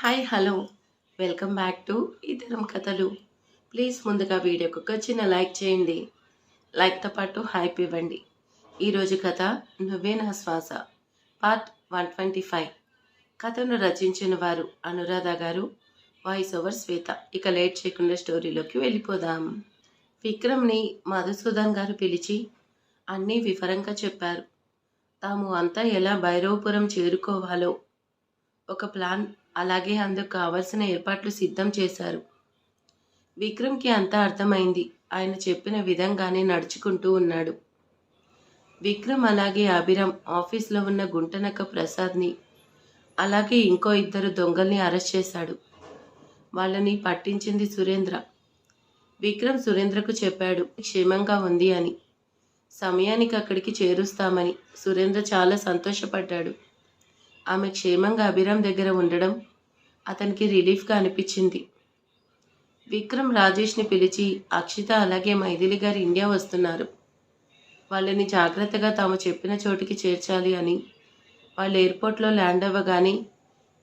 Hi hello welcome back to ఇతరం కథలు. Please ముందుగా వీడియోకి ఒక చిన్న లైక్ చేయండి. లైక్తో పాటు హైప్ ఇవ్వండి. ఈరోజు కథ నువ్వే నా శ్వాస పార్ట్ 125. కథను రచించిన వారు అనురాధ గారు, వాయిస్ ఓవర్ శ్వేత. ఇక లేట్ చేయకుండా స్టోరీలోకి వెళ్ళిపోదాం. విక్రమ్ని మధుసూదన్ గారు పిలిచి అన్నీ వివరంగా చెప్పారు. తాము అంతా ఎలా భైరవపురం చేరుకోవాలో ఒక ప్లాన్, అలాగే అందుకు కావలసిన ఏర్పాట్లు సిద్ధం చేశారు. విక్రమ్కి అంతా అర్థమైంది. ఆయన చెప్పిన విధంగానే నడుచుకుంటూ ఉన్నాడు. విక్రమ్ అలాగే అభిరామ్ ఆఫీస్లో ఉన్న గుంటనక్క ప్రసాద్ని, అలాగే ఇంకో ఇద్దరు దొంగల్ని అరెస్ట్ చేశాడు. వాళ్ళని పట్టించింది సురేంద్ర. విక్రమ్ సురేంద్రకు చెప్పాడు క్షేమంగా ఉంది అని. సమయానికి అక్కడికి చేరుస్తామని. సురేంద్ర చాలా సంతోషపడ్డాడు. ఆమె క్షేమంగా అభిరామ్ దగ్గర ఉండడం అతనికి రిలీఫ్గా అనిపించింది. విక్రమ్ రాజేష్ని పిలిచి అక్షిత అలాగే మైథిలి గారు ఇండియా వస్తున్నారు, వాళ్ళని జాగ్రత్తగా తాము చెప్పిన చోటికి చేర్చాలి అని, వాళ్ళు ఎయిర్పోర్ట్లో ల్యాండ్ అవ్వగానే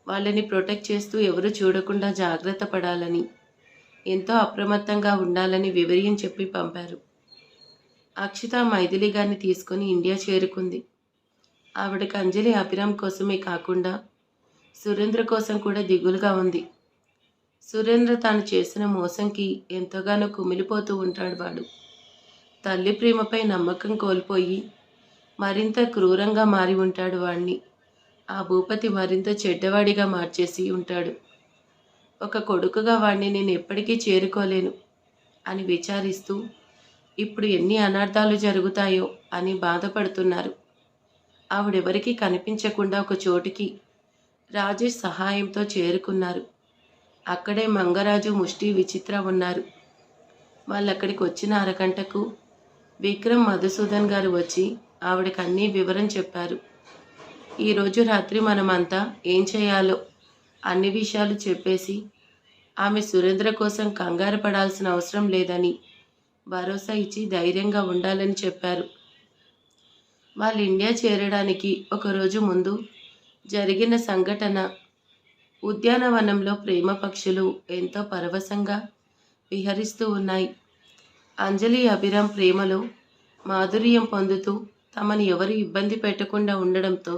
వాళ్ళని ప్రొటెక్ట్ చేస్తూ ఎవరు చూడకుండా జాగ్రత్త పడాలని, ఎంతో అప్రమత్తంగా ఉండాలని వివరించి చెప్పి పంపారు. అక్షిత మైథిలి గారిని తీసుకొని ఇండియా చేరుకుంది. ఆవిడకి అంజలి అభిరామ్ కోసమే కాకుండా సురేంద్ర కోసం కూడా దిగులుగా ఉంది. సురేంద్ర తాను చేసిన మోసంకి ఎంతగానో కుమిలిపోతూ ఉంటాడు. వాడు తల్లి ప్రేమపై నమ్మకం కోల్పోయి మరింత క్రూరంగా మారి ఉంటాడు. వాణ్ణి ఆ భూపతి మరింత చెడ్డవాడిగా మార్చేసి ఉంటాడు. ఒక కొడుకుగా వాణ్ణి నేను ఎప్పటికీ చేరుకోలేను అని విచారిస్తూ ఇప్పుడు ఎన్ని అనర్థాలు జరుగుతాయో అని బాధపడుతున్నారు. ఆవిడెవరికీ కనిపించకుండా ఒక చోటికి రాజేష్ సహాయంతో చేరుకున్నారు. అక్కడే మంగరాజు, ముష్టి, విచిత్ర ఉన్నారు. వాళ్ళక్కడికి వచ్చిన అరగంటకు విక్రమ్, మధుసూదన్ గారు వచ్చి ఆవిడకి అన్నీ వివరం చెప్పారు. ఈరోజు రాత్రి మనమంతా ఏం చేయాలో అన్ని విషయాలు చెప్పేసి ఆమె సురేంద్ర కోసం కంగారు పడాల్సిన అవసరం లేదని భరోసా ఇచ్చి ధైర్యంగా ఉండాలని చెప్పారు. వాళ్ళు ఇండియా చేరడానికి ఒకరోజు ముందు జరిగిన సంఘటన. ఉద్యానవనంలో ప్రేమ పక్షులు ఎంతో పరవశంగా విహరిస్తూ ఉన్నాయి. అంజలి, అభిరామ్ ప్రేమలో మాధుర్యం పొందుతూ తమని ఎవరు ఇబ్బంది పెట్టకుండా ఉండడంతో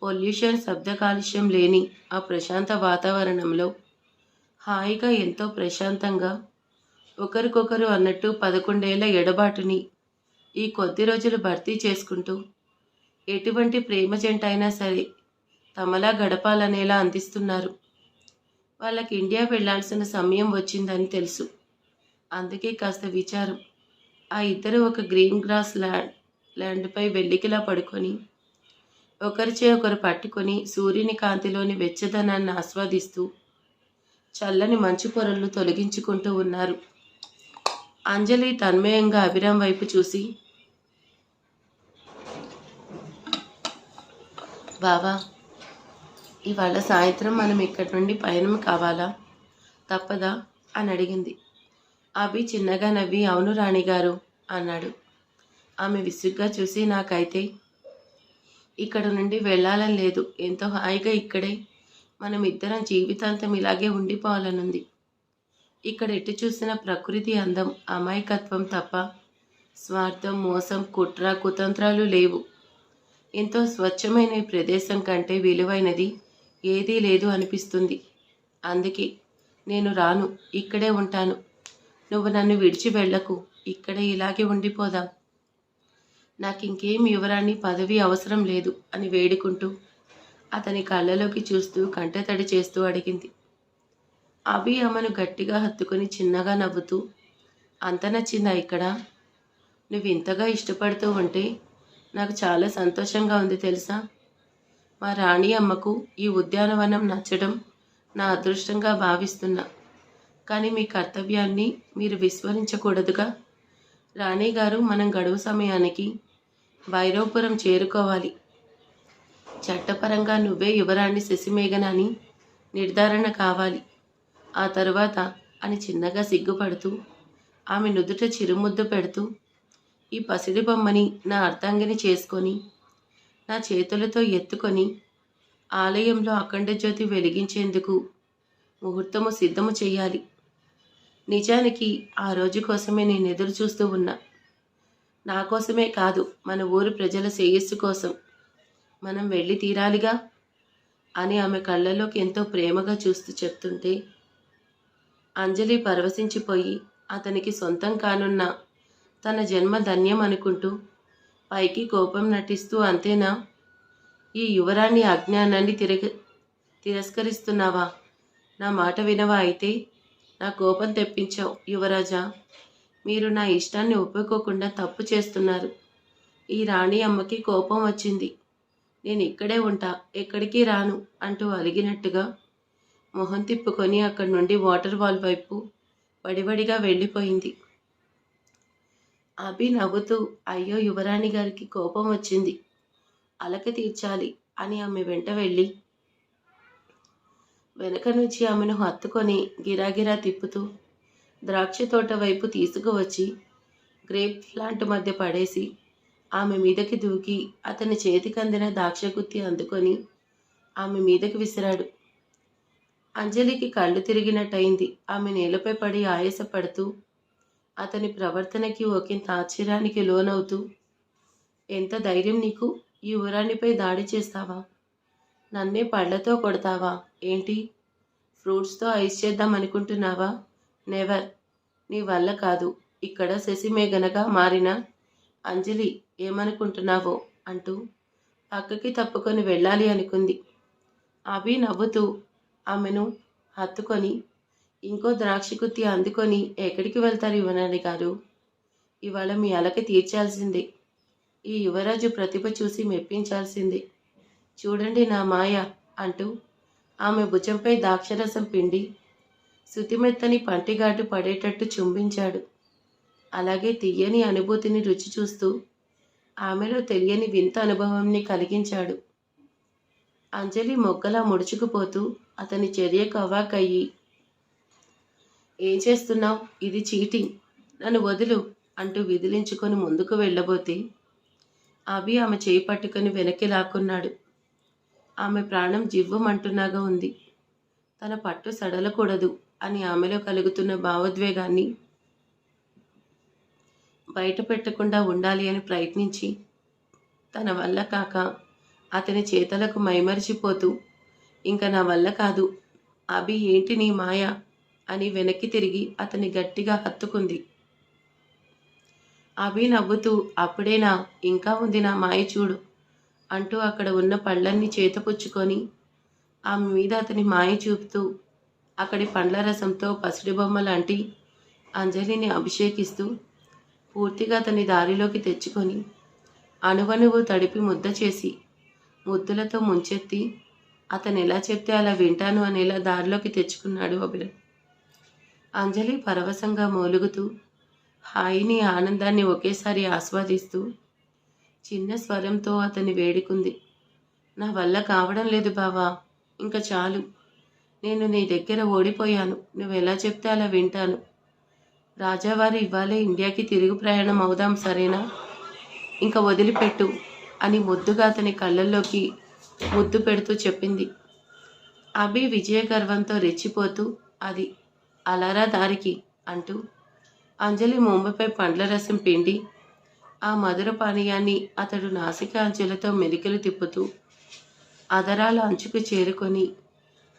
పొల్యూషన్, శబ్ద కాలుష్యం లేని ఆ ప్రశాంత వాతావరణంలో హాయిగా ఎంతో ప్రశాంతంగా ఒకరికొకరు అన్నట్టు 11 ఏళ్ల ఎడబాటుని ఈ కొద్ది రోజులు భర్తీ చేసుకుంటూ ఎటువంటి ప్రేమ జంట అయినా సరే తమలా గడపాలనేలా అందిస్తున్నారు. వాళ్ళకి ఇండియా వెళ్లాల్సిన సమయం వచ్చిందని తెలుసు. అందుకే కాస్త విచారం. ఆ ఇద్దరు ఒక గ్రీన్ గ్రాస్ ల్యాండ్పై వెల్లికిలా పడుకొని ఒకరిచే ఒకరు పట్టుకొని సూర్యుని కాంతిలోని వెచ్చదనాన్ని ఆస్వాదిస్తూ చల్లని మంచు పొరలు తొలగించుకుంటూ ఉన్నారు. అంజలి తన్మయంగా అభిరామ్ వైపు చూసి, బావా, ఇవాళ సాయంత్రం మనం ఇక్కడి నుండి పయనం కావాలా, తప్పదా అని అడిగింది. అభి చిన్నగా నవ్వి అవును రాణిగారు అన్నాడు. ఆమె విసుగ్గా చూసి నాకైతే ఇక్కడ నుండి వెళ్ళాలని లేదు, ఎంతో హాయిగా ఇక్కడే మనం ఇద్దరం జీవితాంతం ఇలాగే ఉండిపోవాలనుంది. ఇక్కడ ఎటు చూసిన ప్రకృతి అందం, అమాయకత్వం తప్ప స్వార్థం, మోసం, కుట్ర, కుతంత్రాలు లేవు. ఎంతో స్వచ్ఛమైన ఈ ప్రదేశం కంటే విలువైనది ఏదీ లేదు అనిపిస్తుంది. అందుకే నేను రాను, ఇక్కడే ఉంటాను. నువ్వు నన్ను విడిచి వెళ్ళకు, ఇక్కడే ఇలాగే ఉండిపోదాం. నాకు ఇంకేం యువరాణి పదవి అవసరం లేదు అని వేడుకుంటూ అతని కళ్ళలోకి చూస్తూ కంటతడి చేస్తూ అడిగింది. అభి ఆమెను గట్టిగా హత్తుకొని చిన్నగా నవ్వుతూ, అంత నచ్చిందా ఇక్కడ? నువ్వు ఇంతగా ఇష్టపడుతూ ఉంటే నాకు చాలా సంతోషంగా ఉంది తెలుసా. మా రాణి అమ్మకు ఈ ఉద్యానవనం నచ్చడం నా అదృష్టంగా భావిస్తున్నా. కానీ మీ కర్తవ్యాన్ని మీరు విస్మరించకూడదుగా. రాణి గారు, మనం గడువు సమయానికి భైరవపురం చేరుకోవాలి. చట్టపరంగా నువ్వే యువరాణి శశిమేఘన అని నిర్ధారణ కావాలి. ఆ తరువాత అని చిన్నగా సిగ్గుపడుతూ ఆమె నుదుట చిరుముద్దు పెడుతూ, ఈ పసిడి బొమ్మని నా అర్ధాంగిని చేసుకొని నా చేతులతో ఎత్తుకొని ఆలయంలో అఖండ జ్యోతి వెలిగించేందుకు ముహూర్తము సిద్ధము చెయ్యాలి. నిజానికి ఆ రోజు కోసమే నేను ఎదురు చూస్తూ ఉన్నా. నా కోసమే కాదు, మన ఊరు ప్రజల శ్రేయస్సు కోసం మనం వెళ్ళి తీరాలిగా అని ఆమె కళ్ళలోకి ఎంతో ప్రేమగా చూస్తూ చెప్తుంటే అంజలి పరవశించిపోయి అతనికి సొంతం కానున్న తన జన్మ ధన్యం అనుకుంటూ పైకి కోపం నటిస్తూ, అంతేనా, ఈ యువరాణి అజ్ఞానాన్ని తిరస్కరిస్తున్నావా? నా మాట వినవా? అయితే నా కోపం తెప్పించావు యువరాజా. మీరు నా ఇష్టాన్ని ఒప్పుకోకుండా తప్పు చేస్తున్నారు. ఈ రాణి అమ్మకి కోపం వచ్చింది. నేను ఇక్కడే ఉంటా, ఎక్కడికి రాను అంటూ అలిగినట్టుగా మొహం తిప్పుకొని అక్కడి నుండి వాటర్ వాల్ వైపు వడివడిగా వెళ్ళిపోయింది. అభి నవ్వుతూ, అయ్యో యువరాణి గారికి కోపం వచ్చింది, అలక తీర్చాలి అని ఆమె వెంట వెళ్ళి వెనక నుంచి ఆమెను హత్తుకొని గిరాగిరా తిప్పుతూ ద్రాక్ష తోట వైపు తీసుకువచ్చి గ్రేప్ ప్లాంట్ మధ్య పడేసి ఆమె మీదకి దూకి అతని చేతికి అందిన ద్రాక్షగుత్తి అందుకొని ఆమె మీదకి విసిరాడు. అంజలికి కళ్ళు తిరిగినట్టయింది. ఆమె నేలపై పడి ఆయాసపడుతూ అతని ప్రవర్తనకి ఒకంత ఆశ్చర్యానికి లోనవుతూ, ఎంత ధైర్యం నీకు? ఈ యువరాణిపై దాడి చేస్తావా? నన్నే పళ్లతో కొడతావా ఏంటి? ఫ్రూట్స్తో ఐస్ చేద్దాం అనుకుంటున్నావా? నెవర్. నీ వల్ల కాదు. ఇక్కడ శశిమేఘనగా మారిన అంజలి ఏమనుకుంటున్నావో అంటూ పక్కకి తప్పుకొని వెళ్ళాలి అనుకుంది. అభి నవ్వుతూ ఆమెను హత్తుకొని, ఇంకో ద్రాక్షగుత్తి అందుకొని, ఎక్కడికి వెళ్తారు యువరాణి గారు? ఇవాళ మీ అలక తీర్చాల్సిందే. ఈ యువరాజు ప్రతిభ చూసి మెప్పించాల్సిందే. చూడండి నా మాయ అంటూ ఆమె భుజంపై ద్రాక్షరసం పిండి శుతిమెత్తని పంటిగాటు పడేటట్టు చుంబించాడు. అలాగే తీయని అనుభూతిని రుచి చూస్తూ ఆమెలో తెలియని వింత అనుభవంని కలిగించాడు. అంజలి మొగ్గలా ముడుచుకుపోతూ అతని చర్యకు అవాక్కయ్యి, ఏం చేస్తున్నావు? ఇది చీటింగ్, నన్ను వదులు అంటూ విదిలించుకొని ముందుకు వెళ్ళబోతే అభి ఆమె చేయి పట్టుకొని వెనక్కి లాక్కున్నాడు. ఆమె ప్రాణం జివ్వుమంటున్నాగా ఉంది. తన పట్టు సడలకూడదు అని ఆమెలో కలుగుతున్న భావోద్వేగాన్ని బయట పెట్టకుండా ఉండాలి అని ప్రయత్నించి తన వల్ల కాక అతని చేతలకు మైమరిచిపోతూ, ఇంకా నా వల్ల కాదు అభి, ఏంటి నీ మాయ అని వెనక్కి తిరిగి అతన్ని గట్టిగా హత్తుకుంది. అభి నవ్వుతూ, అప్పుడేనా, ఇంకా ఉంది నా మాయ చూడు అంటూ అక్కడ ఉన్న పళ్ళన్నీ చేతపుచ్చుకొని ఆమె మీద అతని మాయ చూపుతూ అక్కడి పండ్ల రసంతో పసిడి బొమ్మ లాంటి అంజలిని అభిషేకిస్తూ పూర్తిగా అతని దారిలోకి తెచ్చుకొని అణువణువు తడిపి ముద్ద చేసి ముద్దులతో ముంచెత్తి అతను ఎలా చెప్తే అలా వింటాను అనేలా దారిలోకి తెచ్చుకున్నాడు అభిరామ్. అంజలి పరవశంగా మూలుగుతూ హాయిని ఆనందాన్ని ఒకేసారి ఆస్వాదిస్తూ చిన్న స్వరంతో అతన్ని వేడుకుంది. నా వల్ల కావడం లేదు బావా, ఇంకా చాలు. నేను నీ దగ్గర ఓడిపోయాను. నువ్వెలా చెప్తే అలా వింటాను. రాజావారు ఇవాళే ఇండియాకి తిరుగు ప్రయాణం అవుదాం, సరేనా? ఇంకా వదిలిపెట్టు అని ముద్దుగా అతని కళ్ళల్లోకి ముద్దు పెడుతూ చెప్పింది. అభి విజయ గర్వంతో రెచ్చిపోతూ, అది అలారా దారికి అంటూ అంజలి మొంబపై పండ్ల రసం పిండి ఆ మధుర పానీయాన్ని అతడు నాసిక అంచులతో మెలికలు తిప్పుతూ అదరాల అంచుకు చేరుకొని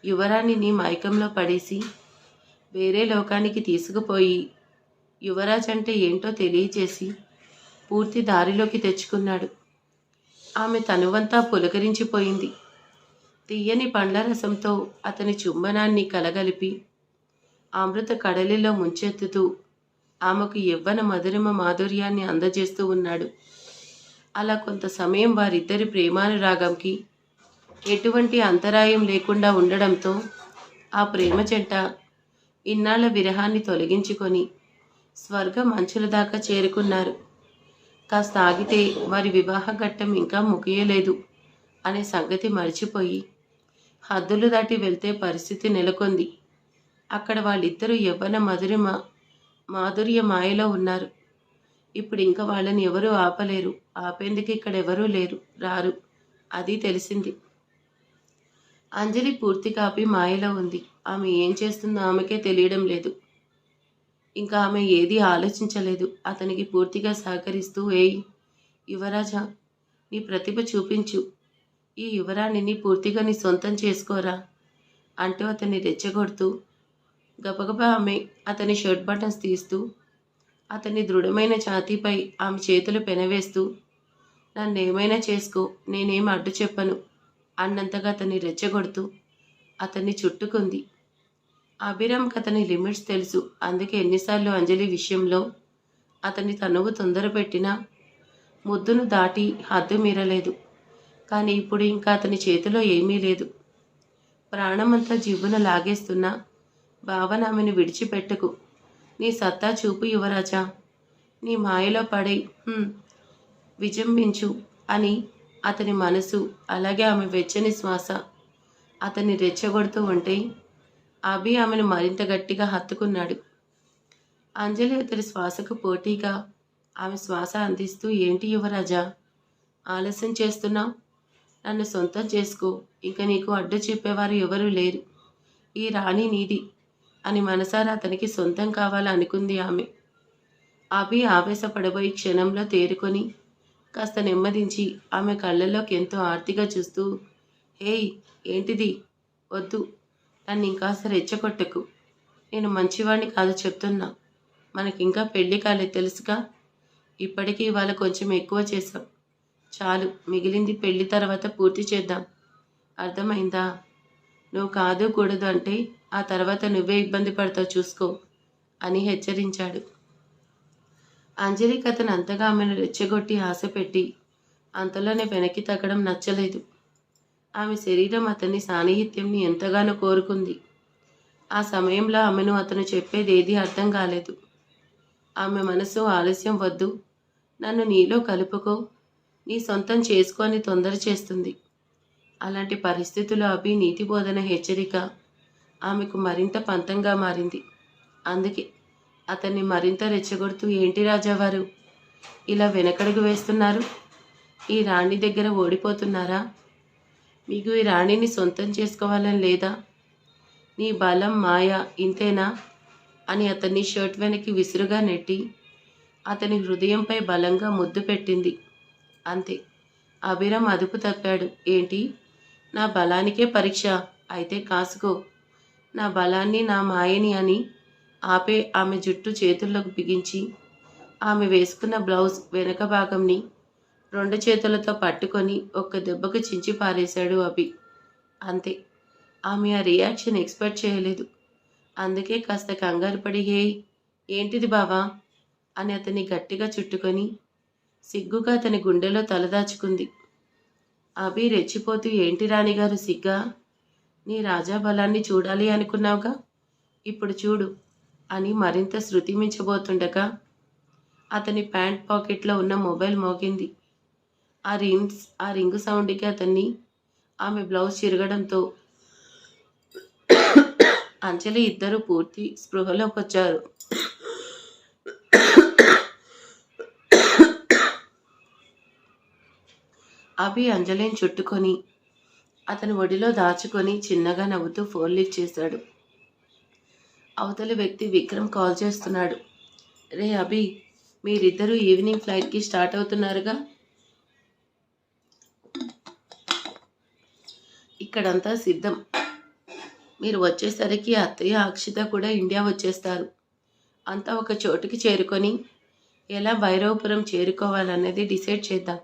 యువరాణిని మైకంలో పడేసి వేరే లోకానికి తీసుకుపోయి యువరాజ్ అంటే ఏంటో తెలియచేసి పూర్తి దారిలోకి తెచ్చుకున్నాడు. ఆమె తనువంతా పులకరించిపోయింది. తీయని పండ్ల రసంతో అతని చుంబనాన్ని కలగలిపి అమృత కడలిలో ముంచెత్తుతూ ఆమెకు యవ్వన మధురిమ మాధుర్యాన్ని అందజేస్తూ ఉన్నాడు. అలా కొంత సమయం వారిద్దరి ప్రేమానురాగంకి ఎటువంటి అంతరాయం లేకుండా ఉండడంతో ఆ ప్రేమ జంట ఇన్నాళ్ల విరహాన్ని తొలగించుకొని స్వర్గం అంచుల దాకా చేరుకున్నారు. కాస్త ఆగితే వారి వివాహ ఘట్టం ఇంకా ముగియలేదు అనే సంగతి మర్చిపోయి హద్దులు దాటి వెళ్తే పరిస్థితి నెలకొంది. అక్కడ వాళ్ళిద్దరూ యవ్వన మాధుర్య మాయలో ఉన్నారు. ఇప్పుడు ఇంకా వాళ్ళని ఎవరూ ఆపలేరు. ఆపేందుకు ఇక్కడ ఎవరూ లేరు, రారు. అది తెలిసింది. అంజలి పూర్తిగా ఆపి మాయలో ఉంది. ఆమె ఏం చేస్తుందో ఆమెకే తెలియడం లేదు. ఇంకా ఆమె ఏదీ ఆలోచించలేదు. అతనికి పూర్తిగా సహకరిస్తూ, ఏయ్ యువరాజా, నీ ప్రతిభ చూపించు. ఈ యువరాణిని పూర్తిగా నీ సొంతం చేసుకోరా అంటూ అతన్ని రెచ్చగొడుతూ గబగబా ఆమె అతని షర్ట్ బటన్స్ తీస్తూ అతని దృఢమైన ఛాతీపై ఆమె చేతులు పెనవేస్తూ, నన్నేమైనా చేసుకో, నేనేం అడ్డు చెప్పను అన్నంతగా అతన్ని రెచ్చగొడుతూ అతన్ని చుట్టుకుంది. అభిరామ్కి అతని లిమిట్స్ తెలుసు. అందుకే ఎన్నిసార్లు అంజలి విషయంలో అతని తనువు తొందరపెట్టినా ముద్దును దాటి హద్దు మీరలేదు. కానీ ఇప్పుడు ఇంకా అతని చేతిలో ఏమీ లేదు. ప్రాణమంతా జివ్వున లాగేస్తున్నా, భావన ఆమెను విడిచిపెట్టకు, నీ సత్తా చూపు యువరాజా, నీ మాయలో పడై విజృంభించు అని అతని మనసు, అలాగే ఆమె వెచ్చని శ్వాస అతన్ని రెచ్చగొడుతూ ఉంటే అభి ఆమెను మరింత గట్టిగా హత్తుకున్నాడు. అంజలి అతని శ్వాసకు పోటీగా ఆమె శ్వాస అందిస్తూ, ఏంటి యువరాజా, ఆలస్యం చేస్తున్నావు? నన్ను సొంతం చేసుకో. ఇంక నీకు అడ్డు చెప్పేవారు ఎవరూ లేరు. ఈ రాణి నీది అని మనసారా అతనికి సొంతం కావాలనుకుంది ఆమె. అభి ఆవేశపడబోయి క్షణంలో తేరుకొని కాస్త నెమ్మదించి ఆమె కళ్ళల్లోకి ఎంతో ఆర్తిగా చూస్తూ, హేయ్ ఏంటిది, వద్దు, నన్ను ఇంకాస్త రెచ్చగొట్టకు. నేను మంచివాణ్ణి కాదు చెప్తున్నా. మనకింకా పెళ్లి కాలేదు తెలుసుగా. ఇప్పటికీ ఇవాళ కొంచెం ఎక్కువ చేశాం. చాలు, మిగిలింది పెళ్లి తర్వాత పూర్తి చేద్దాం. అర్థమైందా? నువ్వు కాదు కూడదు అంటే ఆ తర్వాత నువ్వే ఇబ్బంది పడతావు, చూసుకో అని హెచ్చరించాడు. అంజలికి అతను అంతగా ఆమెను రెచ్చగొట్టి ఆశ పెట్టి అంతలోనే వెనక్కి తగ్గడం నచ్చలేదు. ఆమె శరీరం అతని సాన్నిహిత్యంని ఎంతగానో కోరుకుంది. ఆ సమయంలో ఆమెను అతను చెప్పేదేదీ అర్థం కాలేదు. ఆమె మనసు ఆలస్యం వద్దు, నన్ను నీలో కలుపుకో, నీ సొంతం చేసుకొని తొందర చేస్తుంది. అలాంటి పరిస్థితుల్లో అభి నీతి బోధన హెచ్చరిక ఆమెకు మరింత పంతంగా మారింది. అందుకే అతన్ని మరింత రెచ్చగొడుతూ, ఏంటి రాజావారు, ఇలా వెనకడుగు వేస్తున్నారు? ఈ రాణి దగ్గర ఓడిపోతున్నారా? మీకు ఈ రాణిని సొంతం చేసుకోవాలని లేదా? నీ బలం మాయ ఇంతేనా అని అతన్ని షర్ట్ వెనక్కి విసురుగా నెట్టి అతని హృదయంపై బలంగా ముద్దు పెట్టింది. అంతే. అభిరామ్ అదుపు తప్పాడు. ఏంటి, నా బలానికే పరీక్ష? అయితే కాసుకో నా బలాన్ని, నా మాయని అని ఆపే ఆమె జుట్టు చేతుల్లోకి బిగించి ఆమె వేసుకున్న బ్లౌజ్ వెనక భాగంని 2 చేతులతో పట్టుకొని ఒక్క దెబ్బకు చించి పారేశాడు అభి. అంతే. ఆమె ఆ రియాక్షన్ ఎక్స్పెక్ట్ చేయలేదు. అందుకే కాస్త కంగారు పడి, హే ఏంటిది బావా అని అతన్ని గట్టిగా చుట్టుకొని సిగ్గుగా అతని గుండెలో తలదాచుకుంది. అభి రెచ్చిపోతూ, ఏంటి రాణిగారు సిగ్గా? నీ రాజా బలాన్ని చూడాలి అనుకున్నావుగా, ఇప్పుడు చూడు అని మరింత శృతి మించబోతుండగా అతని ప్యాంట్ పాకెట్లో ఉన్న మొబైల్ మోగింది. ఆ రింగు సౌండ్కి అతన్ని ఆమె బ్లౌజ్ చిరగడంతో అంజలి ఇద్దరు పూర్తి స్పృహలోకి వచ్చారు. అభి అంజలిని చుట్టుకొని అతని ఒడిలో దాచుకొని చిన్నగా నవ్వుతూ ఫోన్ లిఫ్ట్ చేశాడు. అవతలి వ్యక్తి విక్రమ్ కాల్ చేస్తున్నాడు. రే అభి, మీరిద్దరూ ఈవినింగ్ ఫ్లైట్కి స్టార్ట్ అవుతున్నారుగా. ఇక్కడంతా సిద్ధం. మీరు వచ్చేసరికి అత్తయ్య అక్షిత కూడా ఇండియా వచ్చేస్తారు. అంతా ఒక చోటుకి చేరుకొని ఎలా భైరవపురం చేరుకోవాలనేది డిసైడ్ చేద్దాం.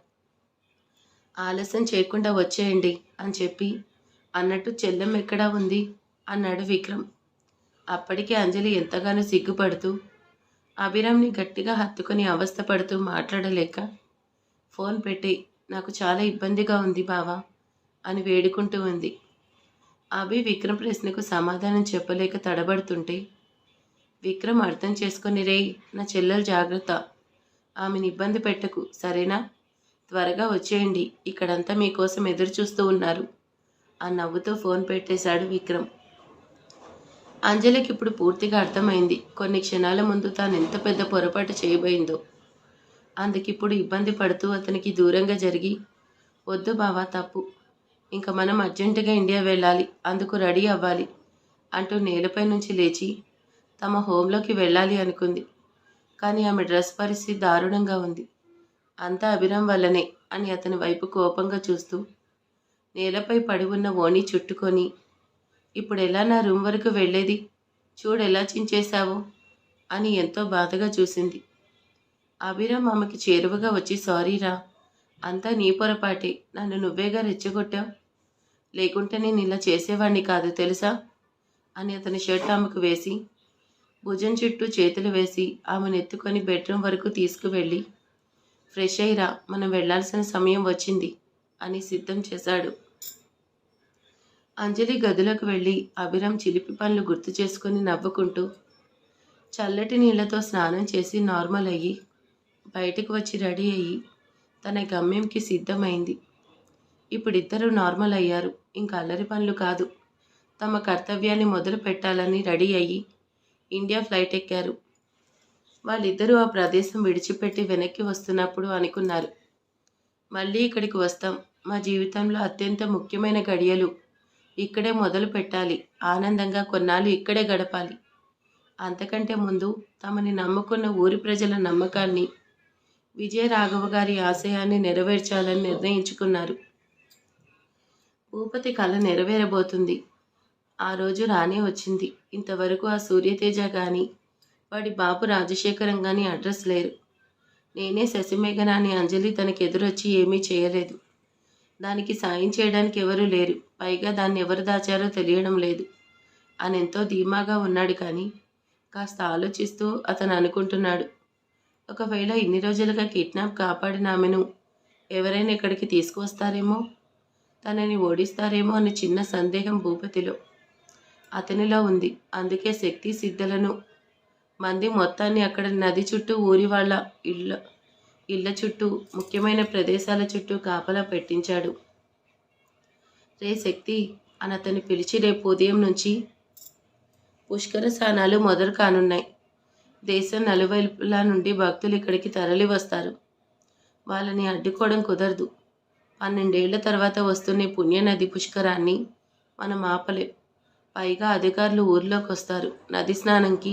ఆలస్యం చేయకుండా వచ్చేయండి అని చెప్పి అన్నట్టు చెల్లెం ఎక్కడా ఉంది అన్నాడు విక్రమ్. అప్పటికే అంజలి ఎంతగానో సిగ్గుపడుతూ అభిరామ్ని గట్టిగా హత్తుకొని అవస్థపడుతూ మాట్లాడలేక ఫోన్ పెట్టి, నాకు చాలా ఇబ్బందిగా ఉంది బావా అని వేడుకుంటూ ఉంది. అభి విక్రమ్ ప్రశ్నకు సమాధానం చెప్పలేక తడబడుతుంటే విక్రమ్ అర్థం చేసుకొని, రే నా చెల్లెలు జాగ్రత్త, ఆమెను ఇబ్బంది పెట్టకు సరేనా, త్వరగా వచ్చేయండి, ఇక్కడంతా మీకోసం ఎదురు చూస్తూ ఉన్నారు అని నవ్వుతూ ఫోన్ పెట్టేశాడు విక్రమ్. అంజలికి ఇప్పుడు పూర్తిగా అర్థమైంది కొన్ని క్షణాల ముందు తాను ఎంత పెద్ద పొరపాటు చేయబోయిందో. అందుకిప్పుడు ఇబ్బంది పడుతూ అతనికి దూరంగా జరిగి, వద్దు బావా తప్పు, ఇంక మనం అర్జెంటుగా ఇండియా వెళ్ళాలి, అందుకు రెడీ అవ్వాలి అంటూ నేలపై నుంచి లేచి తమ హోంలోకి వెళ్ళాలి అనుకుంది. కానీ ఆమె డ్రెస్ పరిస్థితి దారుణంగా ఉంది. అంతా అభిరామ్ వల్లనే అని అతని వైపు కోపంగా చూస్తూ నేలపై పడి ఉన్న ఓణి చుట్టుకొని, ఇప్పుడు ఎలా నా రూమ్ వరకు వెళ్ళేది, చూడెలా చించేశావో అని ఎంతో బాధగా చూసింది. అభిరామ్ ఆమెకి చేరువగా వచ్చి, సారీరా, అంతా నీ పొరపాటే, నన్ను నువ్వేగా రెచ్చగొట్టావు, లేకుంటే నేను ఇలా చేసేవాణ్ణి కాదు తెలుసా అని అతని షర్ట్ ఆమెకు వేసి భుజం చుట్టూ చేతులు వేసి ఆమెను ఎత్తుకొని బెడ్రూమ్ వరకు తీసుకువెళ్ళి, ఫ్రెష్ అయ్యిరా, మనం వెళ్లాల్సిన సమయం వచ్చింది అని సిద్ధం చేశాడు. అంజలి గదిలోకి వెళ్ళి అభిరామ్ చిలిపి పనులు గుర్తు చేసుకుని నవ్వుకుంటూ చల్లటి నీళ్లతో స్నానం చేసి నార్మల్ అయ్యి బయటకు వచ్చి రెడీ అయ్యి తన గమ్యంకి సిద్ధమైంది. ఇప్పుడిద్దరూ నార్మల్ అయ్యారు. ఇంకా అల్లరి పనులు కాదు, తమ కర్తవ్యాన్ని మొదలు పెట్టాలని రెడీ అయ్యి ఇండియా ఫ్లైట్ ఎక్కారు. వాళ్ళిద్దరూ ఆ ప్రదేశం విడిచిపెట్టి వెనక్కి వస్తున్నప్పుడు అనుకున్నారు, మళ్ళీ ఇక్కడికి వస్తాం, మా జీవితంలో అత్యంత ముఖ్యమైన గడియలు ఇక్కడే మొదలు పెట్టాలి, ఆనందంగా కొన్నాళ్ళు ఇక్కడే గడపాలి. అంతకంటే ముందు తమని నమ్ముకున్న ఊరి ప్రజల నమ్మకాన్ని, విజయరాఘవ గారి ఆశయాన్ని నెరవేర్చాలని నిర్ణయించుకున్నారు. భూపతి కళ నెరవేరబోతుంది. ఆ రోజు రానే వచ్చింది. ఇంతవరకు ఆ సూర్యతేజ కానీ వాడి బాబు రాజశేఖరం కానీ అడ్రస్ లేరు. నేనే శశిమేఘనాన్ని అంజలి తనకి ఎదురొచ్చి ఏమీ చేయలేదు. దానికి సాయం చేయడానికి ఎవరూ లేరు. పైగా దాన్ని ఎవరు దాచారో తెలియడం లేదు అని ఎంతో ధీమాగా ఉన్నాడు. కానీ కాస్త ఆలోచిస్తూ అతను అనుకుంటున్నాడు, ఒకవేళ ఇన్ని రోజులుగా కిడ్నాప్ కాపాడిన ఆమెను ఎవరైనా ఇక్కడికి తీసుకువస్తారేమో, తనని ఓడిస్తారేమో అనే చిన్న సందేహం భూపతిలో, అతనిలో ఉంది. అందుకే శక్తి సిద్ధులను మంది మొత్తాన్ని అక్కడ నది చుట్టూ, ఊరి వాళ్ళ ఇళ్ళ చుట్టూ, ముఖ్యమైన ప్రదేశాల చుట్టూ కాపలా పెట్టించాడు. రే శక్తి అని అతన్ని పిలిచి, రేపు ఉదయం నుంచి పుష్కర స్నానాలు మొదలు కానున్నాయి. దేశం నలువైపుల నుండి భక్తులు ఇక్కడికి తరలి వస్తారు. వాళ్ళని అడ్డుకోవడం కుదరదు. 12 ఏళ్ల తర్వాత వస్తున్న పుణ్యనది పుష్కరాన్ని మనం ఆపలేం. పైగా అధికారులు ఊర్లోకి వస్తారు. నది స్నానంకి,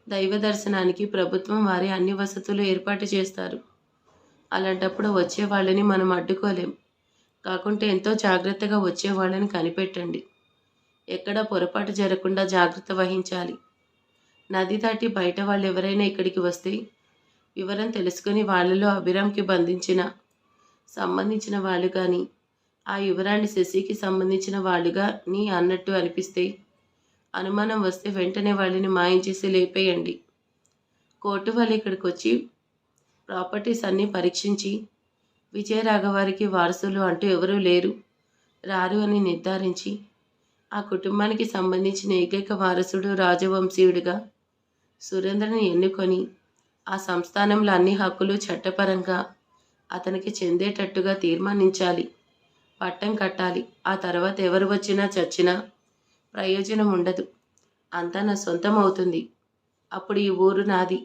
దైవ దర్శనానికి ప్రభుత్వం వారి అన్ని వసతులు ఏర్పాటు చేస్తారు. అలాంటప్పుడు వచ్చే వాళ్ళని మనం అడ్డుకోలేం. కాకుంటే ఎంతో జాగ్రత్తగా వచ్చే వాళ్ళని కనిపెట్టండి. ఎక్కడా పొరపాటు జరగకుండా జాగ్రత్త వహించాలి. నది దాటి బయట వాళ్ళు ఎవరైనా ఇక్కడికి వస్తే వివరం తెలుసుకుని వాళ్ళలో అభిరామ్కి సంబంధించిన వాళ్ళు కానీ, ఆ యువరాణి శశికి సంబంధించిన వాళ్ళుగా నీ అన్నట్టు అనిపిస్తే, అనుమానం వస్తే వెంటనే వాళ్ళని మాయం చేసి లేపేయండి. కోర్టు వాళ్ళు ఇక్కడికి వచ్చి ప్రాపర్టీస్ అన్నీ పరీక్షించి విజయరాఘవారికి వారసులు అంటూ ఎవరూ రారు అని నిర్ధారించి, ఆ కుటుంబానికి సంబంధించిన ఏకైక వారసుడు రాజవంశీయుడిగా సురేంద్రని ఎన్నుకొని ఆ సంస్థానంలో అన్ని హక్కులు చట్టపరంగా అతనికి చెందేటట్టుగా తీర్మానించాలి. పట్టం కట్టాలి. ఆ తర్వాత ఎవరు వచ్చినా చచ్చినా ప్రయోజనం ఉండదు. అంతా నా సొంతం అవుతుంది. అప్పుడు ఈ ఊరు నాది,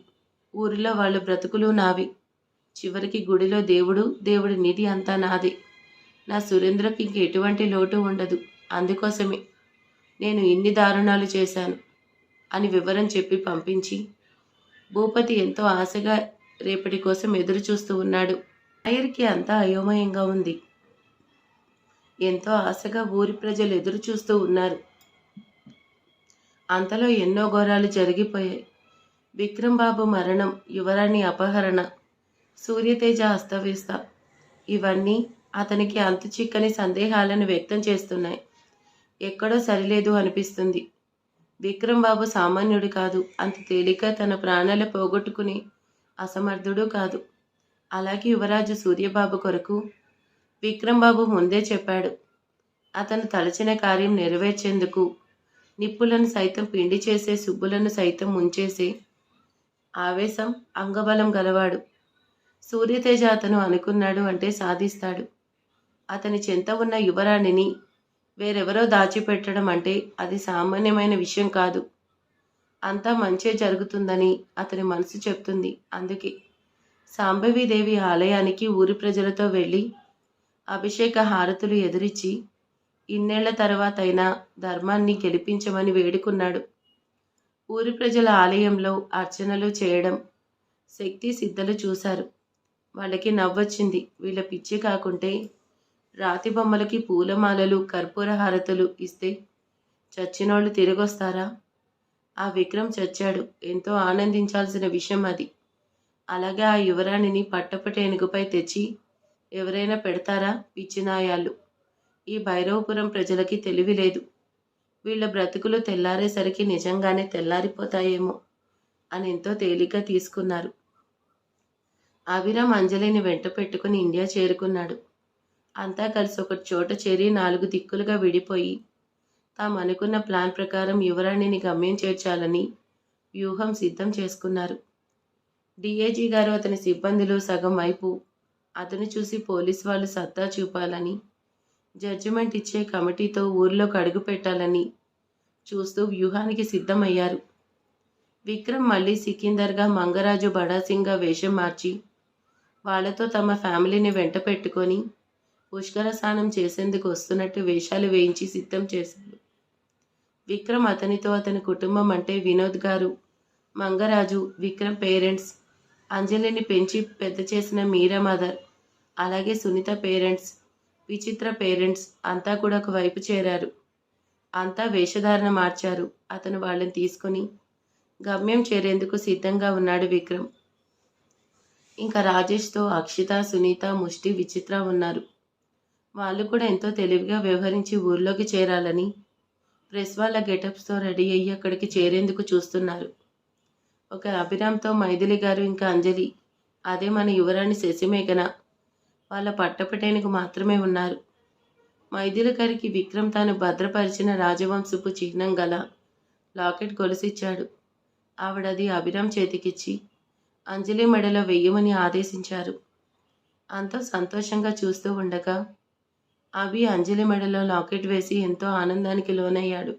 ఊరిలో వాళ్ళ బ్రతుకులు నావి. చివరికి గుడిలో దేవుడి నిధి అంతా నాదే. నా సురేంద్రకి ఇంక ఎటువంటి లోటు ఉండదు. అందుకోసమే నేను ఇన్ని దారుణాలు చేశాను అని వివరం చెప్పి పంపించి, భూపతి ఎంతో ఆశగా రేపటి కోసం ఎదురు చూస్తూ ఉన్నాడు. లాయర్కి అంతా అయోమయంగా ఉంది. ఎంతో ఆశగా ఊరి ప్రజలు ఎదురు చూస్తూ ఉన్నారు. అంతలో ఎన్నో ఘోరాలు జరిగిపోయాయి. విక్రమ్ బాబు మరణం, యువరాణి అపహరణ, సూర్యతేజ అస్తవ్యస్త, ఇవన్నీ అతనికి అంతు చిక్కని సందేహాలను వ్యక్తం చేస్తున్నాయి. ఎక్కడో సరిలేదు అనిపిస్తుంది. విక్రమ్ బాబు సామాన్యుడు కాదు. అంత తేలిక తన ప్రాణాలు పోగొట్టుకుని అసమర్థుడు కాదు. అలాగే యువరాజు సూర్యబాబు కొరకు విక్రమ్ బాబు ముందే చెప్పాడు. అతను తలచిన కార్యం నెరవేర్చేందుకు నిప్పులను సైతం పిండి చేసే, సుబ్బులను సైతం ముంచేసే ఆవేశం, అంగబలం గలవాడు. సూర్యతేజ అతను అనుకున్నాడు అంటే సాధిస్తాడు. అతని చెంత ఉన్న యువరాణిని వేరెవరో దాచిపెట్టడం అంటే అది సామాన్యమైన విషయం కాదు. అంతా మంచే జరుగుతుందని అతని మనసు చెప్తుంది. అందుకే సాంబవీదేవి ఆలయానికి ఊరి ప్రజలతో వెళ్ళి అభిషేక హారతులు ఎదురిచ్చి ఇన్నేళ్ల తర్వాతైనా ధర్మాన్ని గెలిపించమని వేడుకున్నాడు. ఊరి ప్రజల ఆలయంలో అర్చనలు చేయడం, శక్తి సిద్ధలు చూశారు. వాళ్ళకి నవ్వొచ్చింది. వీళ్ళ పిచ్చి కాకుంటే రాతి బొమ్మలకి పూలమాలలు, కర్పూర హారతులు ఇస్తే చచ్చినోళ్ళు తిరిగొస్తారా? ఆ విక్రమ్ చచ్చాడు. ఎంతో ఆనందించాల్సిన విషయం అది. అలాగే ఆ యువరాణిని పట్టపటేనుగుపై తెచ్చి ఎవరైనా పెడతారా? పిచ్చినాయాళ్ళు. ఈ భైరవపురం ప్రజలకి తెలివి లేదు. వీళ్ళ బ్రతుకులు తెల్లారేసరికి నిజంగానే తెల్లారిపోతాయేమో అని ఎంతో తేలిగ్గా తీసుకున్నారు. అభిరామ్ అంజలిని వెంట పెట్టుకుని ఇండియా చేరుకున్నాడు. అంతా కలిసి ఒక చోట చేరి 4 దిక్కులుగా విడిపోయి తాము అనుకున్న ప్లాన్ ప్రకారం యువరాణిని గమ్యం చేర్చాలని వ్యూహం సిద్ధం చేసుకున్నారు. డిఐజీ గారు అతని సిబ్బందులు సగం వైపు అతను చూసి పోలీసు వాళ్ళు సత్తా చూపాలని, జడ్జిమెంట్ ఇచ్చే కమిటీతో ఊర్లోకి అడుగు పెట్టాలని చూస్తూ వ్యూహానికి సిద్ధమయ్యారు. విక్రమ్ మళ్ళీ సికిందర్గా మంగరాజు బడాసింగ్గా వేషం మార్చి వాళ్లతో తమ ఫ్యామిలీని వెంట పెట్టుకొని పుష్కర స్నానం చేసేందుకు వస్తున్నట్టు వేషాలు వేయించి సిద్ధం చేశాడు. విక్రమ్ అతనితో అతని కుటుంబం అంటే వినోద్ గారు, మంగరాజు, విక్రమ్ పేరెంట్స్, అంజలిని పెంచి పెద్ద చేసిన మీరా మదర్, అలాగే సునీత పేరెంట్స్, విచిత్ర పేరెంట్స్ అంతా కూడా ఒక వైపు చేరారు. అంతా వేషధారణ మార్చారు. అతను వాళ్ళని తీసుకుని గమ్యం చేరేందుకు సిద్ధంగా ఉన్నాడు విక్రమ్. ఇంకా రాజేష్తో అక్షిత, సునీత, ముష్టి, విచిత్ర ఉన్నారు. వాళ్ళు కూడా ఎంతో తెలివిగా వ్యవహరించి ఊర్లోకి చేరాలని ప్రెస్ వాళ్ళ గెటప్స్తో రెడీ అయ్యి అక్కడికి చేరేందుకు చూస్తున్నారు. ఒక అభిరామ్తో మైథిలి గారు, ఇంకా అంజలి, అదే మన యువరాణి శశిమేఘన వాళ్ళ పట్టపటేనికి మాత్రమే ఉన్నారు. మైథిలి గారికి విక్రమ్ తాను భద్రపరిచిన రాజవంశపు చిహ్నం గల లాకెట్ గొలుసిచ్చాడు. ఆవిడది అభిరామ్ చేతికిచ్చి అంజలి మెడలో వెయ్యమని ఆదేశించారు. అంతా సంతోషంగా చూస్తూ ఉండగా అభి అంజలి మెడలో లాకెట్ వేసి ఎంతో ఆనందానికి లోనయ్యాడు.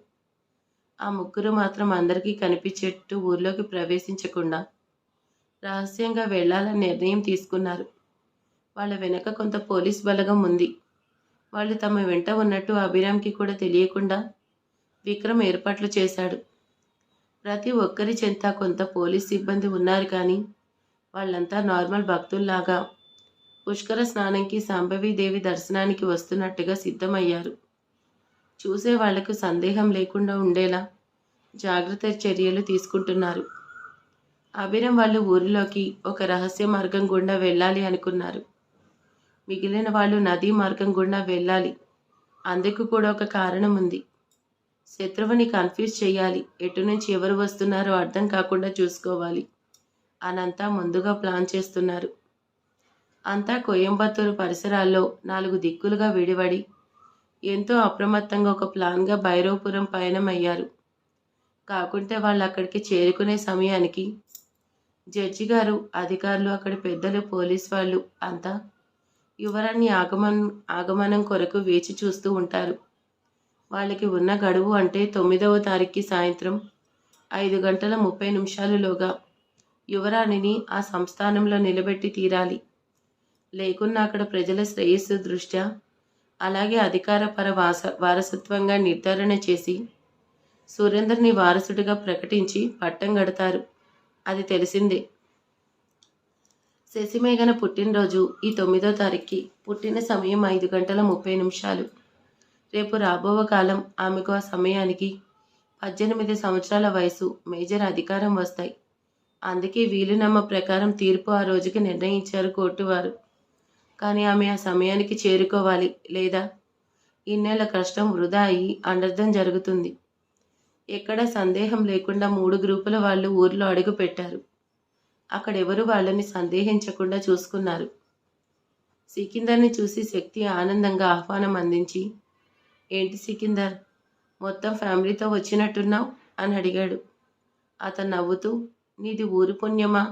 ఆ ముగ్గురు మాత్రం అందరికీ కనిపించేట్టు ఊర్లోకి ప్రవేశించకుండా రహస్యంగా వెళ్లాలని నిర్ణయం తీసుకున్నారు. వాళ్ళ వెనక కొంత పోలీస్ బలగం ఉంది. వాళ్ళు తమ వెంట ఉన్నట్టు అభిరామ్కి కూడా తెలియకుండా విక్రమ్ ఏర్పాట్లు చేశాడు. ప్రతి ఒక్కరి చెంత కొంత పోలీస్ సిబ్బంది ఉన్నారు, కానీ వాళ్ళంతా నార్మల్ భక్తుల్లాగా పుష్కర స్నానంకి శాంభవీదేవి దర్శనానికి వస్తున్నట్టుగా సిద్ధమయ్యారు. చూసే వాళ్లకు సందేహం లేకుండా ఉండేలా జాగ్రత్త చర్యలు తీసుకుంటున్నారు. అభిరామ్ వాళ్ళు ఊరిలోకి ఒక రహస్య మార్గం గుండా వెళ్ళాలి అనుకున్నారు. మిగిలిన వాళ్ళు నదీ మార్గం గుండా వెళ్ళాలి. అందుకు కూడా ఒక కారణం ఉంది. శత్రువుని కన్ఫ్యూజ్ చేయాలి. ఎటు నుంచి ఎవరు వస్తున్నారో అర్థం కాకుండా చూసుకోవాలి అనంతా ముందుగా ప్లాన్ చేస్తున్నారు. అంతా కోయంబత్తూరు పరిసరాల్లో 4 దిక్కులుగా విడివడి ఎంతో అప్రమత్తంగా ఒక ప్లాన్గా భైరవపురం పయనమయ్యారు. కాకుంటే వాళ్ళు అక్కడికి చేరుకునే సమయానికి జడ్జి గారు, అధికారులు, అక్కడి పెద్దలు, పోలీస్ వాళ్ళు అంతా యువరాణి ఆగమనం కొరకు వేచి చూస్తూ ఉంటారు. వాళ్ళకి ఉన్న గడువు అంటే 9వ తారీఖుకి సాయంత్రం 5:30 యువరాణిని ఆ సంస్థానంలో నిలబెట్టి తీరాలి. లేకున్నా అక్కడ ప్రజల శ్రేయస్సు దృష్ట్యా, అలాగే అధికారపర వారసత్వంగా నిర్ధారణ చేసి సురేందర్ని వారసుడిగా ప్రకటించి పట్టం గడతారు. అది తెలిసిందే. శశిమేఘన పుట్టినరోజు ఈ 9వ తారీఖుకి. పుట్టిన సమయం 5:30. రేపు రాబోవ కాలం ఆమెకు ఆ సమయానికి 18 సంవత్సరాల వయసు, మేజర్ అధికారం వస్తాయి. అందుకే వీలునామా ప్రకారం తీర్పు ఆ రోజుకి నిర్ణయించారు కోర్టు వారు. కానీ ఆమె ఆ సమయానికి చేరుకోవాలి, లేదా ఇన్నేళ్ల కష్టం వృధా అయ్యి అనర్థం జరుగుతుంది. ఎక్కడా సందేహం లేకుండా 3 గ్రూపుల వాళ్ళు ఊర్లో అడుగు పెట్టారు. అక్కడెవరు వాళ్ళని సందేహించకుండా చూసుకున్నారు. సికిందర్ని చూసి శక్తి ఆనందంగా ఆహ్వానం అందించి, ఏంటి సికిందర్, మొత్తం ఫ్యామిలీతో వచ్చినట్టున్నావు అని అడిగాడు. అతను నవ్వుతూ, నీది ఊరి పుణ్యమా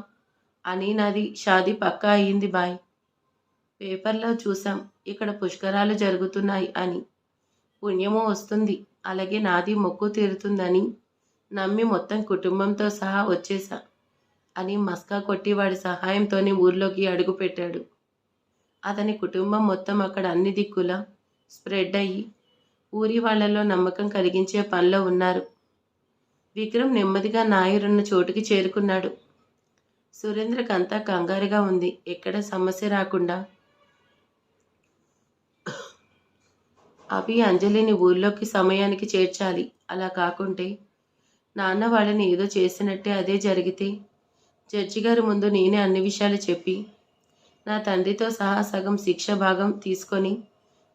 అని, నాది షాదీ పక్కా అయ్యింది బాయ్. పేపర్లో చూసాం ఇక్కడ పుష్కరాలు జరుగుతున్నాయి అని. పుణ్యమూ వస్తుంది, అలాగే నాది మొక్కు తీరుతుందని నమ్మి మొత్తం కుటుంబంతో సహా వచ్చేసా అని మస్కా కొట్టి వాడి సహాయంతోనే ఊర్లోకి అడుగుపెట్టాడు. అతని కుటుంబం మొత్తం అక్కడ అన్ని దిక్కులా స్ప్రెడ్ అయ్యి ఊరి వాళ్లలో నమ్మకం కలిగించే పనిలో ఉన్నారు. విక్రమ్ నెమ్మదిగా నాయరున్న చోటుకి చేరుకున్నాడు. సురేంద్రకంతా కంగారుగా ఉంది. ఎక్కడ సమస్య రాకుండా అభి అంజలిని ఊర్లోకి సమయానికి చేర్చాలి. అలా కాకుంటే నాన్న వాళ్ళని ఏదో చేసినట్టే అదే జరిగితే జడ్జి గారి ముందు నేనే అన్ని విషయాలు చెప్పి నా తండ్రితో సహా సగం శిక్ష భాగం తీసుకొని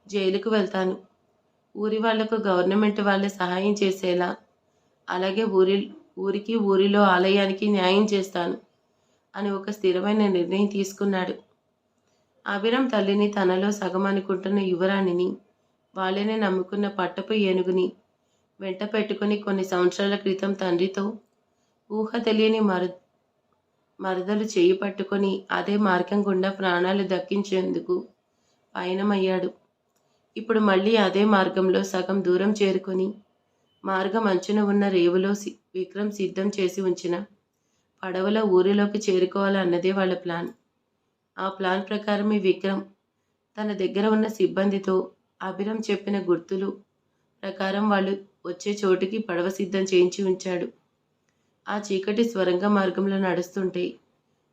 జైలుకు వెళ్తాను. ఊరి వాళ్లకు గవర్నమెంట్ వాళ్ళే సహాయం చేసేలా, అలాగే ఊరికి ఊరిలో ఆలయానికి న్యాయం చేస్తాను అని ఒక స్థిరమైన నిర్ణయం తీసుకున్నాడు. అభిరామ్ తల్లిని తనలో సగం అనుకుంటున్న యువరాణిని, వాళ్ళనే నమ్ముకున్న పట్టపు ఏనుగుని వెంట పెట్టుకుని కొన్ని సంవత్సరాల క్రితం తండ్రితో ఊహ తెలియని మరదలు చేయి పట్టుకొని అదే మార్గం గుండా ప్రాణాలు దక్కించేందుకు పయనమయ్యాడు. ఇప్పుడు మళ్ళీ అదే మార్గంలో సగం దూరం చేరుకొని మార్గం అంచున ఉన్న రేవులో విక్రమ్ సిద్ధం చేసి ఉంచిన పడవలో ఊరిలోకి చేరుకోవాలన్నదే వాళ్ళ ప్లాన్. ఆ ప్లాన్ ప్రకారమే విక్రమ్ తన దగ్గర ఉన్న సిబ్బందితో అభిరామ్ చెప్పిన గుర్తులు ప్రకారం వాళ్ళు వచ్చే చోటుకి పడవ సిద్ధం చేయించి ఉంచాడు. ఆ చీకటి స్వరంగ మార్గంలో నడుస్తుంటే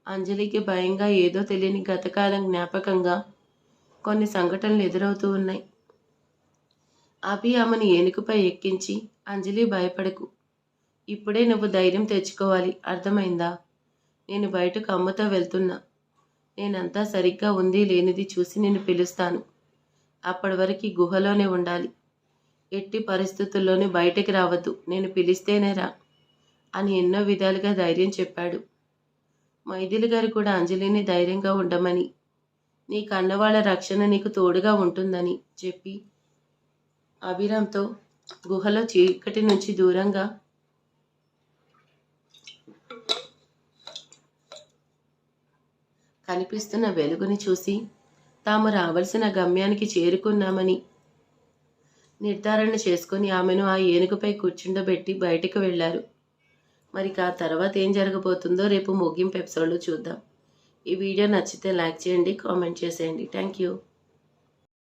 అంజలికి భయంగా, ఏదో తెలియని గతకాలం జ్ఞాపకంగా కొన్ని సంఘటనలు ఎదురవుతూ ఉన్నాయి. అభి ఆమెను ఏనుగుపై ఎక్కించి, అంజలి భయపడకు, ఇప్పుడే నువ్వు ధైర్యం తెచ్చుకోవాలి, అర్థమైందా? నేను బయటకు అమ్మతో వెళ్తున్నా. నేనంతా సరిగ్గా ఉంది లేనిది చూసి నిన్ను పిలుస్తాను. అప్పటి వరకు గుహలోనే ఉండాలి. ఎట్టి పరిస్థితుల్లోనూ బయటికి రావద్దు. నేను పిలిస్తేనే రా అని ఎన్నో విధాలుగా ధైర్యం చెప్పాడు. మైథిలి గారు కూడా అంజలిని ధైర్యంగా ఉండమని, నీ కన్నవాళ్ల రక్షణ నీకు తోడుగా ఉంటుందని చెప్పి అభిరామ్తో గుహలో చీకటి నుంచి దూరంగా కనిపిస్తున్న వెలుగుని చూసి తాము రావలసిన గమ్యానికి చేరుకున్నామని నిర్ధారణ చేసుకుని ఆమెను ఆ ఏనుగుపై కూర్చుండబెట్టి బయటకు వెళ్లారు. మరి ఆ తర్వాత ఏం జరగబోతుందో రేపు ముగింపు ఎపిసోడ్లో చూద్దాం. ఈ వీడియో నచ్చితే లైక్ చేయండి, కామెంట్ చేసేయండి. Thank you.